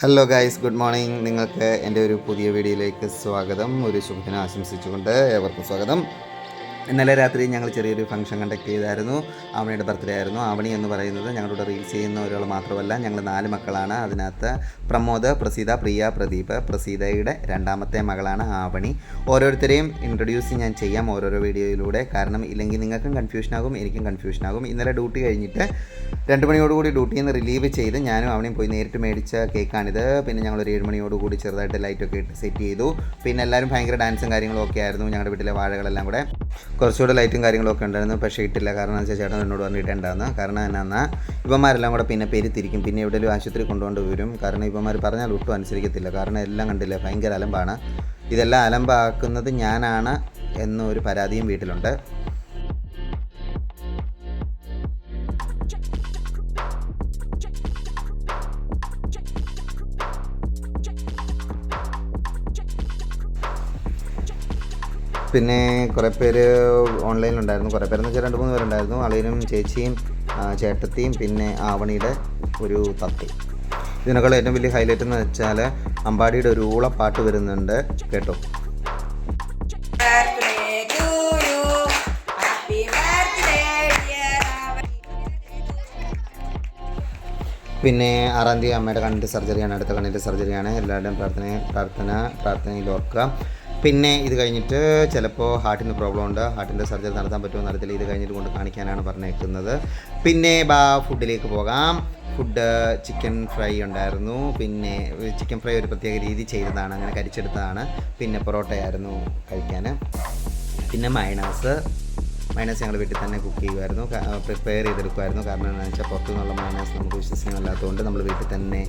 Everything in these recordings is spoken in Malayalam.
Hello guys, good morning. നിങ്ങൾക്ക് എൻ്റെ ഒരു പുതിയ വീഡിയോയിലേക്ക് സ്വാഗതം. ഒരു ശുഭദിനം ആശംസിച്ചുകൊണ്ട് ഏവർക്കും സ്വാഗതം. ഇന്നലെ രാത്രി ഞങ്ങൾ ചെറിയൊരു ഫംഗ്ഷൻ കണ്ടക്ട് ചെയ്തായിരുന്നു. ആവണിയുടെ ബർത്ത്ഡേ ആയിരുന്നു. ആവണി എന്ന് പറയുന്നത് ഞങ്ങളുടെ റീൽസ് ചെയ്യുന്ന ഒരാൾ മാത്രമല്ല, ഞങ്ങൾ 4 മക്കളാണ്. അതിനകത്ത് പ്രമോദ്, പ്രസീത, പ്രിയ, പ്രദീപ്. പ്രസീതയുടെ രണ്ടാമത്തെ മകളാണ് ആവണി. ഓരോരുത്തരെയും ഇൻട്രൊഡ്യൂസ് ഞാൻ ചെയ്യാം ഓരോരോ വീഡിയോയിലൂടെ. കാരണം ഇല്ലെങ്കിൽ നിങ്ങൾക്കും കൺഫ്യൂഷനാകും, എനിക്കും കൺഫ്യൂഷനാകും. ഇന്നലെ ഡ്യൂട്ടി കഴിഞ്ഞിട്ട് 2 മണിയോടുകൂടി ഡ്യൂട്ടിയിൽ നിന്ന് റിലീവ് ചെയ്ത് ഞാനും അവനെയും പോയി നേരിട്ട് മേടിച്ച കേക്കാണിത്. പിന്നെ ഞങ്ങളൊരു 7 മണിയോടുകൂടി ചെറുതായിട്ട് ലൈറ്റൊക്കെ ഇട്ട് സെറ്റ് ചെയ്തു. പിന്നെ എല്ലാവരും ഭയങ്കര ഡാൻസും കാര്യങ്ങളും ഒക്കെ ആയിരുന്നു. ഞങ്ങളുടെ വീട്ടിലെ വാഴകളെല്ലാം കൂടെ കുറച്ചുകൂടെ ലൈറ്റും കാര്യങ്ങളൊക്കെ ഉണ്ടായിരുന്നു. പക്ഷേ ഇട്ടില്ല. കാരണം എന്ന് വെച്ചാൽ ചേട്ടൻ എന്നോട് പറഞ്ഞിട്ടുണ്ടായിരുന്നു. കാരണം എന്നാ ഇവന്മാരെല്ലാം കൂടെ പിന്നെ പെരുത്തിരിക്കും. പിന്നെ എവിടെയെങ്കിലും ആശുപത്രി കൊണ്ടുകൊണ്ട് വരും. കാരണം ഇവന്മാർ പറഞ്ഞാൽ ഒട്ടും അനുസരിക്കത്തില്ല. കാരണം എല്ലാം കണ്ടില്ല, ഭയങ്കര അലമ്പാണ്. ഇതെല്ലാം അലമ്പാക്കുന്നത് ഞാനാണ് എന്നൊരു പരാതിയും വീട്ടിലുണ്ട്. പിന്നെ കുറേ പേര് ഓൺലൈനിലുണ്ടായിരുന്നു. കുറേ പേരെന്ന് വെച്ചാൽ 2-3 പേരുണ്ടായിരുന്നു. അളിയനും ചേച്ചിയും ചേട്ടത്തിയും പിന്നെ ആവണിയുടെ ഒരു തത്തി. ഇതിനേക്കാൾ ഏറ്റവും വലിയ ഹൈലൈറ്റ് എന്ന് വെച്ചാൽ അമ്പാടിയുടെ ഒരു ഊളപ്പാട്ട് വരുന്നുണ്ട്, കേട്ടോ. പിന്നെ 6-ാം തീയതി അമ്മയുടെ കണ്ണിൻ്റെ സർജറിയാണ്, അടുത്ത കണ്ണിൻ്റെ സർജറിയാണ്. എല്ലാവരുടെയും പ്രാർത്ഥനയിൽ ഓർക്കുക. പിന്നെ ഇത് കഴിഞ്ഞിട്ട് ചിലപ്പോൾ ഹാർട്ടിന് പ്രോബ്ലം ഉണ്ട്. ഹാർട്ടിൻ്റെ സർജറി നടത്താൻ പറ്റുമോ എന്നറിയത്തില്ല. ഇത് കഴിഞ്ഞിട്ട് കൊണ്ട് കാണിക്കാനാണ് പറഞ്ഞേക്കുന്നത്. പിന്നെ ഫുഡിലേക്ക് പോകാം. ഫുഡ് ചിക്കൻ ഫ്രൈ ഉണ്ടായിരുന്നു. പിന്നെ ചിക്കൻ ഫ്രൈ ഒരു പ്രത്യേക രീതി ചെയ്തതാണ്, അങ്ങനെ കരിച്ചെടുത്തതാണ്. പിന്നെ പൊറോട്ടയായിരുന്നു കഴിക്കാൻ. പിന്നെ മയണൈസ് ഞങ്ങൾ വീട്ടിൽ തന്നെ കുക്ക് ചെയ്യുമായിരുന്നു, പ്രിപ്പയർ ചെയ്തെടുക്കുമായിരുന്നു. കാരണം എന്താണെന്ന് വെച്ചാൽ പുറത്തുനിന്നുള്ള മയണൈസ് നമുക്ക് വിശ്വസനീയമല്ലാത്തതുകൊണ്ട് നമ്മൾ വീട്ടിൽ തന്നെ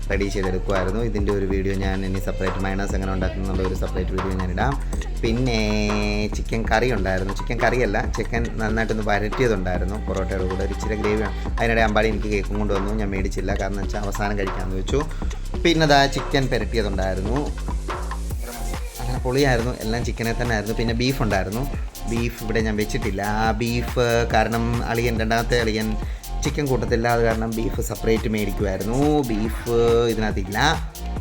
റെഡി ചെയ്തെടുക്കുമായിരുന്നു. ഇതിൻ്റെ ഒരു വീഡിയോ ഞാൻ ഇനി സെപ്പറേറ്റ് മയണൈസ് എങ്ങനെ ഉണ്ടാക്കുന്നുള്ള ഒരു സെപ്പറേറ്റ് വീഡിയോ ഞാനിടാം. പിന്നെ ചിക്കൻ കറി ഉണ്ടായിരുന്നു. ചിക്കൻ കറിയല്ല, ചിക്കൻ നന്നായിട്ടൊന്ന് വരട്ടിയതുണ്ടായിരുന്നു പൊറോട്ടയുടെ കൂടെ. ഒരു ഇച്ചിരി ഗ്രേവിയാണ്. അതിനിടെ അമ്പാടി എനിക്ക് കേക്കും കൊണ്ടുവന്നു. ഞാൻ മേടിച്ചില്ല, കാരണം വെച്ചാൽ അവസാനം കഴിക്കാമെന്ന് വെച്ചു. പിന്നെ ചിക്കൻ പെരട്ടിയതുണ്ടായിരുന്നു. അങ്ങനെ പൊളിയായിരുന്നു. എല്ലാം ചിക്കനെ തന്നെ ആയിരുന്നു. പിന്നെ ബീഫ് ഉണ്ടായിരുന്നു. ബീഫ് ഇവിടെ ഞാൻ വെച്ചിട്ടില്ല. ബീഫ് കാരണം രണ്ടാമത്തെ അളിയൻ ചിക്കൻ കൂട്ടത്തില്ല. അത് കാരണം ബീഫ് സെപ്പറേറ്റ് മേടിക്കുമായിരുന്നു. ബീഫ് ഇതിനകത്തില്ല.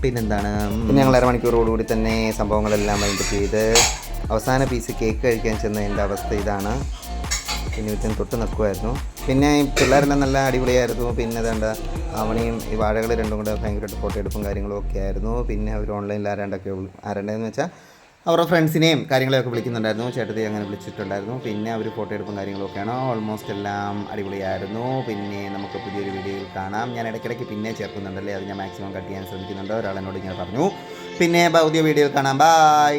പിന്നെന്താണ്, ഞങ്ങൾ 1/2 മണിക്കൂറോടുകൂടി തന്നെ സംഭവങ്ങളെല്ലാം വൈൻഡപ്പ് ചെയ്ത് അവസാന പീസ് കേക്ക് കഴിക്കാൻ ചെന്നതിൻ്റെ അവസ്ഥ ഇതാണ്. പിന്നെ ഇതിന് തൊട്ട് നിൽക്കുമായിരുന്നു. പിന്നെ പിള്ളേരെല്ലാം നല്ല അടിപൊളിയായിരുന്നു. പിന്നെ വേണ്ട അവനെയും ഈ വാഴകൾ രണ്ടും കൂടെ ഭയങ്കരമായിട്ട് ഫോട്ടോ എടുപ്പും കാര്യങ്ങളും ഒക്കെ ആയിരുന്നു. പിന്നെ അവർ ഓൺലൈനിൽ ആരണ്ടെന്ന് വെച്ചാൽ അവരുടെ ഫ്രണ്ട്സിനെയും കാര്യങ്ങളെയൊക്കെ വിളിക്കുന്നുണ്ടായിരുന്നു. ചേട്ടത്തി അങ്ങനെ വിളിച്ചിട്ടുണ്ടായിരുന്നു. പിന്നെ അവർ ഫോട്ടോ എടുപ്പും കാര്യങ്ങളൊക്കെയാണ്. ഓൾമോസ്റ്റ് എല്ലാം അടിപൊളിയായിരുന്നു. പിന്നെ നമുക്ക് പുതിയൊരു വീഡിയോയിൽ കാണാം. ഞാൻ ഇടയ്ക്കിടയ്ക്ക് പിന്നെ ചേർക്കുന്നുണ്ടല്ലേ, അത് ഞാൻ മാക്സിമം കട്ട് ചെയ്യാൻ ശ്രമിക്കുന്നുണ്ട്. ഒരാളെന്നോട് ഇങ്ങനെ പറഞ്ഞു. പിന്നെ പുതിയ വീഡിയോയിൽ കാണാം. ബൈ.